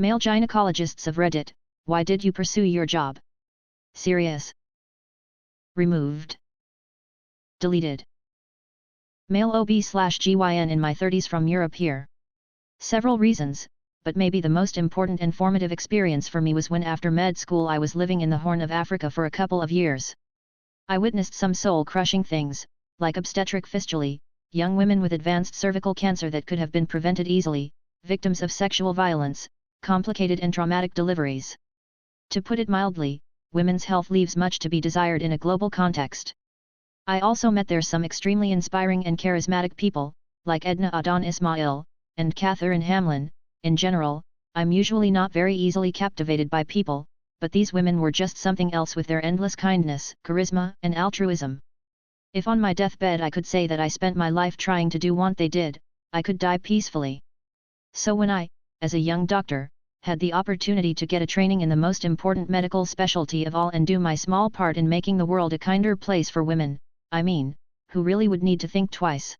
Male gynecologists of Reddit, why did you pursue your job? Serious. Removed. Deleted. Male OB/GYN in my 30s from Europe here. Several reasons, but maybe the most important and formative experience for me was when after med school I was living in the Horn of Africa for a couple of years. I witnessed some soul-crushing things, like obstetric fistulae, young women with advanced cervical cancer that could have been prevented easily, victims of sexual violence, complicated and traumatic deliveries. To put it mildly, women's health leaves much to be desired in a global context. I also met there some extremely inspiring and charismatic people, like Edna Adon Ismail, and Catherine Hamlin. In general, I'm usually not very easily captivated by people, but these women were just something else with their endless kindness, charisma, and altruism. If on my deathbed I could say that I spent my life trying to do what they did, I could die peacefully. So when I, as a young doctor, had the opportunity to get a training in the most important medical specialty of all and do my small part in making the world a kinder place for women, who really would need to think twice.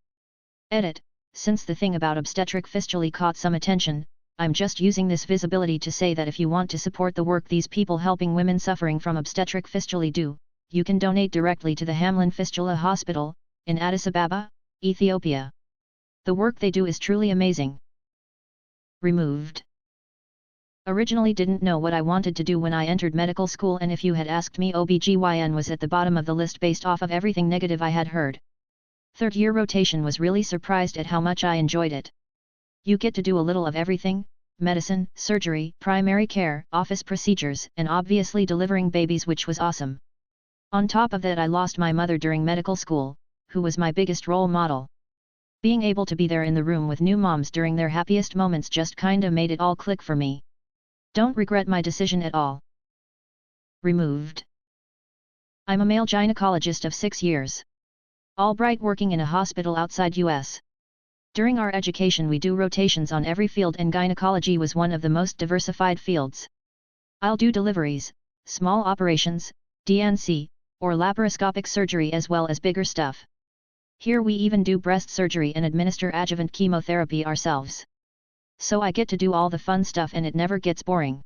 Edit. Since the thing about obstetric fistulae caught some attention, I'm just using this visibility to say that if you want to support the work these people helping women suffering from obstetric fistulae do, you can donate directly to the Hamlin Fistula Hospital, in Addis Ababa, Ethiopia. The work they do is truly amazing. Removed. Originally didn't know what I wanted to do when I entered medical school, and if you had asked me, OB/GYN was at the bottom of the list based off of everything negative I had heard. Third-year rotation was really surprised at how much I enjoyed it. You get to do a little of everything: medicine, surgery, primary care, office procedures, and obviously delivering babies, which was awesome. On top of that, I lost my mother during medical school, who was my biggest role model. Being able to be there in the room with new moms during their happiest moments just kinda made it all click for me. Don't regret my decision at all. Removed. I'm a male gynecologist of 6 years. Albright, working in a hospital outside US. During our education we do rotations on every field, and gynecology was one of the most diversified fields. I'll do deliveries, small operations, DNC, or laparoscopic surgery, as well as bigger stuff. Here we even do breast surgery and administer adjuvant chemotherapy ourselves. So I get to do all the fun stuff and it never gets boring.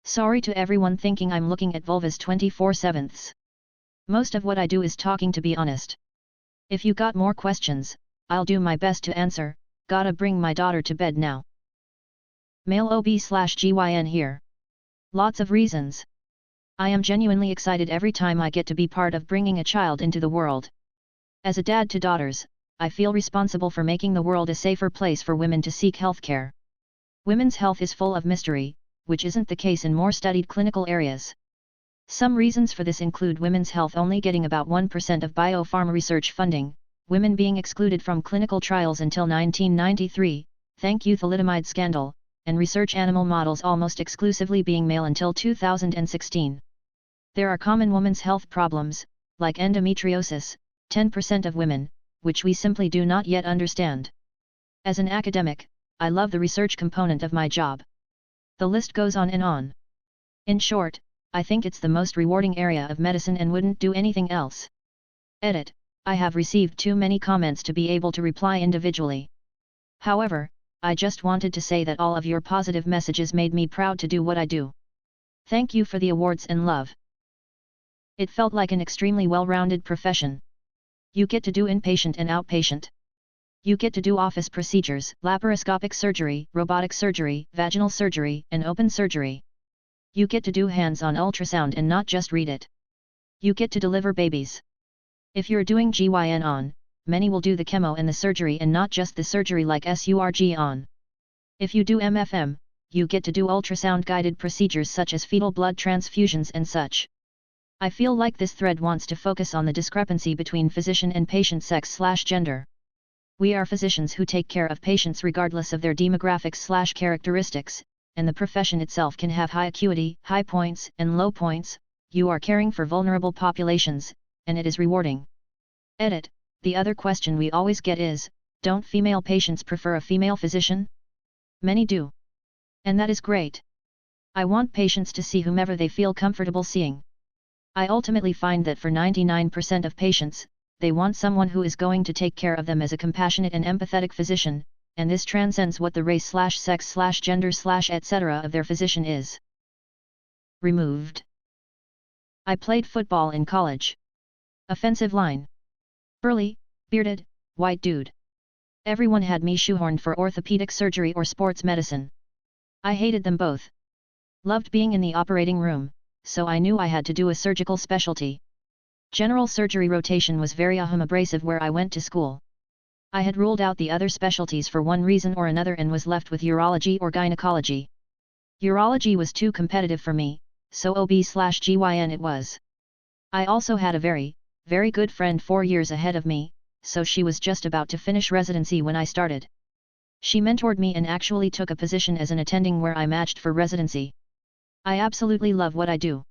Sorry to everyone thinking I'm looking at vulvas 24/7. Most of what I do is talking, to be honest. If you got more questions, I'll do my best to answer. Gotta bring my daughter to bed now. Male OB/GYN here. Lots of reasons. I am genuinely excited every time I get to be part of bringing a child into the world. As a dad to daughters, I feel responsible for making the world a safer place for women to seek healthcare. Women's health is full of mystery, which isn't the case in more studied clinical areas. Some reasons for this include women's health only getting about 1% of biopharma research funding, women being excluded from clinical trials until 1993, thank you thalidomide scandal, and research animal models almost exclusively being male until 2016. There are common women's health problems, like endometriosis, 10% of women, which we simply do not yet understand. As an academic, I love the research component of my job. The list goes on and on. In short, I think it's the most rewarding area of medicine and wouldn't do anything else. Edit. I have received too many comments to be able to reply individually. However, I just wanted to say that all of your positive messages made me proud to do what I do. Thank you for the awards and love. It felt like an extremely well-rounded profession. You get to do inpatient and outpatient. You get to do office procedures, laparoscopic surgery, robotic surgery, vaginal surgery, and open surgery. You get to do hands-on ultrasound and not just read it. You get to deliver babies. If you're doing GYN on, many will do the chemo and the surgery and not just the surgery like SURG on. If you do MFM, you get to do ultrasound-guided procedures such as fetal blood transfusions and such. I feel like this thread wants to focus on the discrepancy between physician and patient sex/gender. We are physicians who take care of patients regardless of their demographics/characteristics, and the profession itself can have high acuity, high points, and low points. You are caring for vulnerable populations, and it is rewarding. Edit. The other question we always get is, don't female patients prefer a female physician? Many do. And that is great. I want patients to see whomever they feel comfortable seeing. I ultimately find that for 99% of patients, they want someone who is going to take care of them as a compassionate and empathetic physician, and this transcends what the race/sex/gender/etc. of their physician is. Removed. I played football in college. Offensive line. Burly, bearded, white dude. Everyone had me shoehorned for orthopedic surgery or sports medicine. I hated them both. Loved being in the operating room, so I knew I had to do a surgical specialty. General surgery rotation was very abrasive where I went to school. I had ruled out the other specialties for one reason or another and was left with urology or gynecology. Urology was too competitive for me, so OB/GYN it was. I also had a very good friend 4 years ahead of me, so she was just about to finish residency when I started. She mentored me and actually took a position as an attending where I matched for residency. I absolutely love what I do.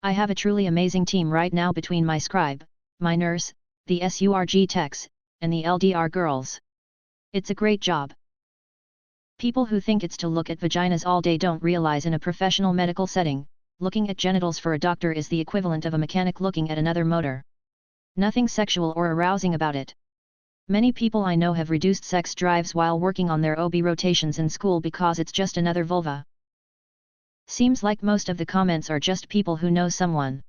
I have a truly amazing team right now between my scribe, my nurse, the SURG techs, and the LDR girls. It's a great job. People who think it's to look at vaginas all day don't realize in a professional medical setting, looking at genitals for a doctor is the equivalent of a mechanic looking at another motor. Nothing sexual or arousing about it. Many people I know have reduced sex drives while working on their OB rotations in school because it's just another vulva. Seems like most of the comments are just people who know someone.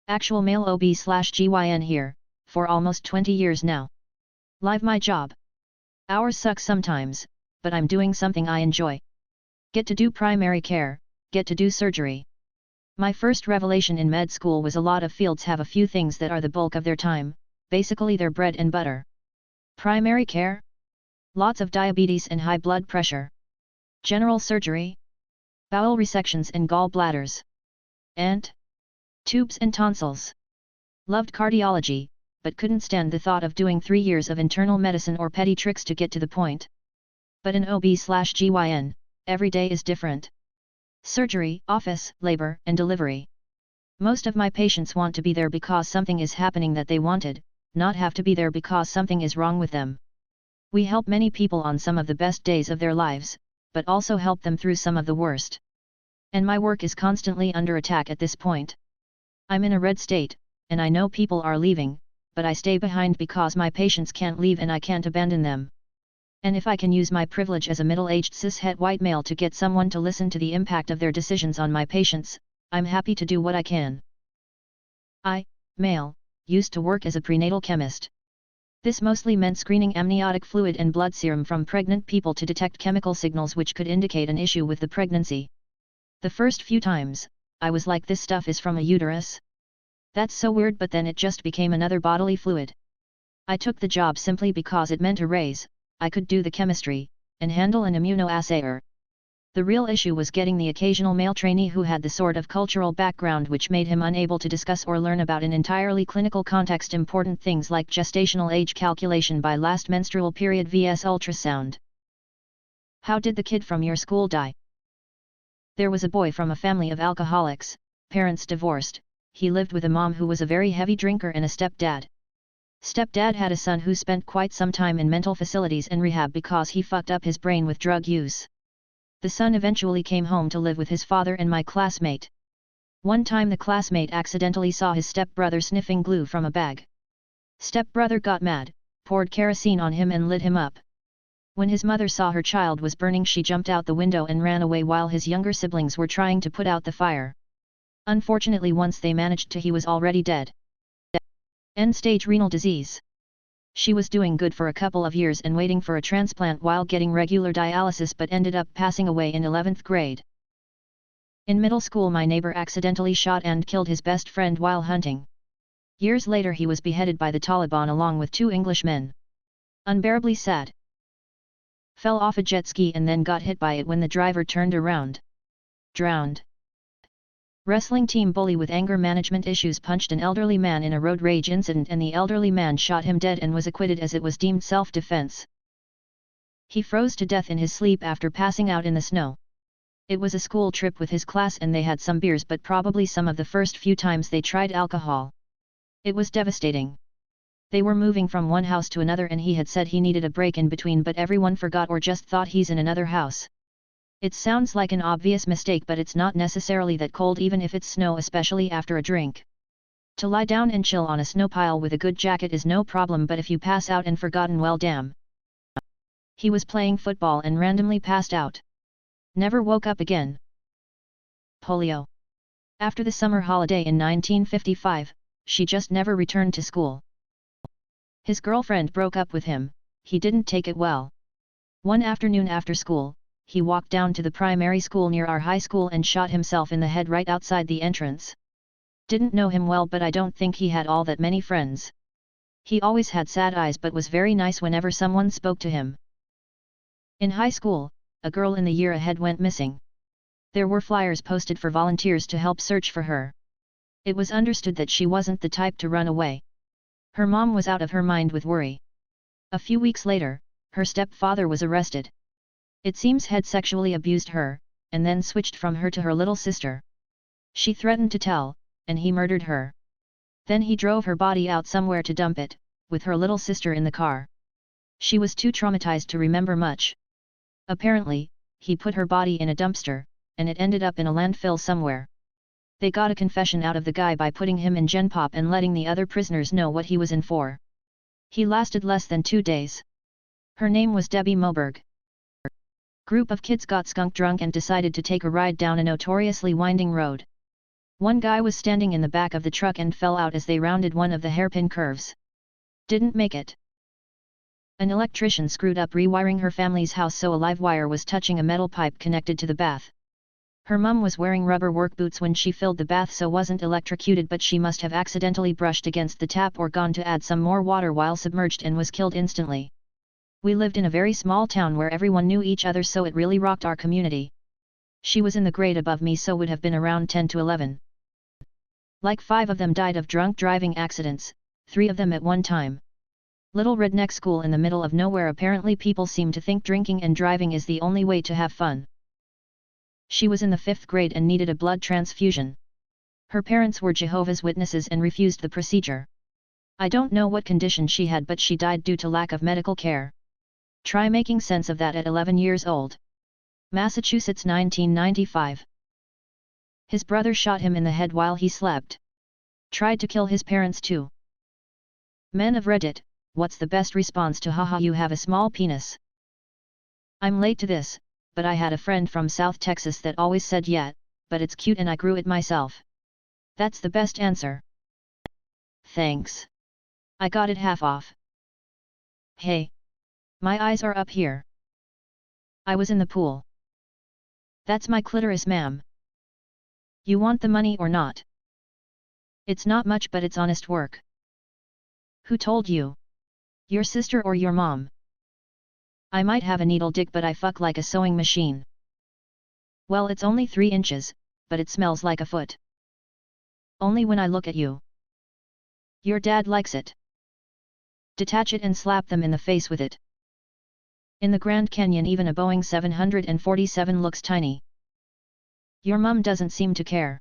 Actual male OB/GYN here, for almost 20 years now. Live my job. Hours suck sometimes, but I'm doing something I enjoy. Get to do primary care, get to do surgery. My first revelation in med school was a lot of fields have a few things that are the bulk of their time, basically their bread and butter. Primary care? Lots of diabetes and high blood pressure. General surgery? Bowel resections and gallbladders. And tubes and tonsils. Loved cardiology, but couldn't stand the thought of doing 3 years of internal medicine or petty tricks to get to the point. But in OB/GYN, every day is different. Surgery, office, labor, and delivery. Most of my patients want to be there because something is happening that they wanted, not have to be there because something is wrong with them. We help many people on some of the best days of their lives, but also help them through some of the worst. And my work is constantly under attack at this point. I'm in a red state, and I know people are leaving, but I stay behind because my patients can't leave and I can't abandon them. And if I can use my privilege as a middle-aged cis-het white male to get someone to listen to the impact of their decisions on my patients, I'm happy to do what I can. I, male, used to work as a prenatal chemist. This mostly meant screening amniotic fluid and blood serum from pregnant people to detect chemical signals which could indicate an issue with the pregnancy. The first few times, I was like, this stuff is from a uterus? That's so weird, but then it just became another bodily fluid. I took the job simply because it meant a raise, I could do the chemistry, and handle an immunoassayer. The real issue was getting the occasional male trainee who had the sort of cultural background which made him unable to discuss or learn about in entirely clinical context important things like gestational age calculation by last menstrual period vs ultrasound. How did the kid from your school die? There was a boy from a family of alcoholics, parents divorced, he lived with a mom who was a very heavy drinker and a stepdad. Stepdad had a son who spent quite some time in mental facilities and rehab because he fucked up his brain with drug use. The son eventually came home to live with his father and my classmate. One time the classmate accidentally saw his stepbrother sniffing glue from a bag. Stepbrother got mad, poured kerosene on him and lit him up. When his mother saw her child was burning, she jumped out the window and ran away while his younger siblings were trying to put out the fire. Unfortunately, once they managed to, he was already dead. End-stage renal disease. She was doing good for a couple of years and waiting for a transplant while getting regular dialysis, but ended up passing away in 11th grade. In middle school, my neighbor accidentally shot and killed his best friend while hunting. Years later he was beheaded by the Taliban along with 2 Englishmen. Unbearably sad. Fell off a jet ski and then got hit by it when the driver turned around. Drowned. Wrestling team bully with anger management issues punched an elderly man in a road rage incident and the elderly man shot him dead and was acquitted as it was deemed self-defense. He froze to death in his sleep after passing out in the snow. It was a school trip with his class and they had some beers, but probably some of the first few times they tried alcohol. It was devastating. They were moving from one house to another and he had said he needed a break in between, but everyone forgot or just thought he's in another house. It sounds like an obvious mistake, but it's not necessarily that cold even if it's snow, especially after a drink. To lie down and chill on a snow pile with a good jacket is no problem, but if you pass out and forgotten, well damn. He was playing football and randomly passed out. Never woke up again. Polio. After the summer holiday in 1955, she just never returned to school. His girlfriend broke up with him, he didn't take it well. One afternoon after school, he walked down to the primary school near our high school and shot himself in the head right outside the entrance. Didn't know him well, but I don't think he had all that many friends. He always had sad eyes but was very nice whenever someone spoke to him. In high school, a girl in the year ahead went missing. There were flyers posted for volunteers to help search for her. It was understood that she wasn't the type to run away. Her mom was out of her mind with worry. A few weeks later, her stepfather was arrested. It seems had sexually abused her, and then switched from her to her little sister. She threatened to tell, and he murdered her. Then he drove her body out somewhere to dump it, with her little sister in the car. She was too traumatized to remember much. Apparently, he put her body in a dumpster, and it ended up in a landfill somewhere. They got a confession out of the guy by putting him in Gen Pop and letting the other prisoners know what he was in for. He lasted less than 2 days. Her name was Debbie Moberg. Group of kids got skunk drunk and decided to take a ride down a notoriously winding road. One guy was standing in the back of the truck and fell out as they rounded one of the hairpin curves. Didn't make it. An electrician screwed up rewiring her family's house so a live wire was touching a metal pipe connected to the bath. Her mum was wearing rubber work boots when she filled the bath, so wasn't electrocuted, but she must have accidentally brushed against the tap or gone to add some more water while submerged and was killed instantly. We lived in a very small town where everyone knew each other, so it really rocked our community. She was in the grade above me, so would have been around 10 to 11. Like 5 of them died of drunk driving accidents, 3 of them at one time. Little redneck school in the middle of nowhere. Apparently people seem to think drinking and driving is the only way to have fun. She was in the 5th grade and needed a blood transfusion. Her parents were Jehovah's Witnesses and refused the procedure. I don't know what condition she had, but she died due to lack of medical care. Try making sense of that at 11 years old. Massachusetts, 1995. His brother shot him in the head while he slept. Tried to kill his parents too. Men of Reddit, what's the best response to haha you have a small penis? I'm late to this, but I had a friend from South Texas that always said yeah, but it's cute and I grew it myself. That's the best answer. Thanks. I got it half off. Hey. My eyes are up here. I was in the pool. That's my clitoris, ma'am. You want the money or not? It's not much, but it's honest work. Who told you? Your sister or your mom? I might have a needle dick, but I fuck like a sewing machine. Well, it's only 3 inches, but it smells like a foot. Only when I look at you. Your dad likes it. Detach it and slap them in the face with it. In the Grand Canyon even a Boeing 747 looks tiny. Your mum doesn't seem to care.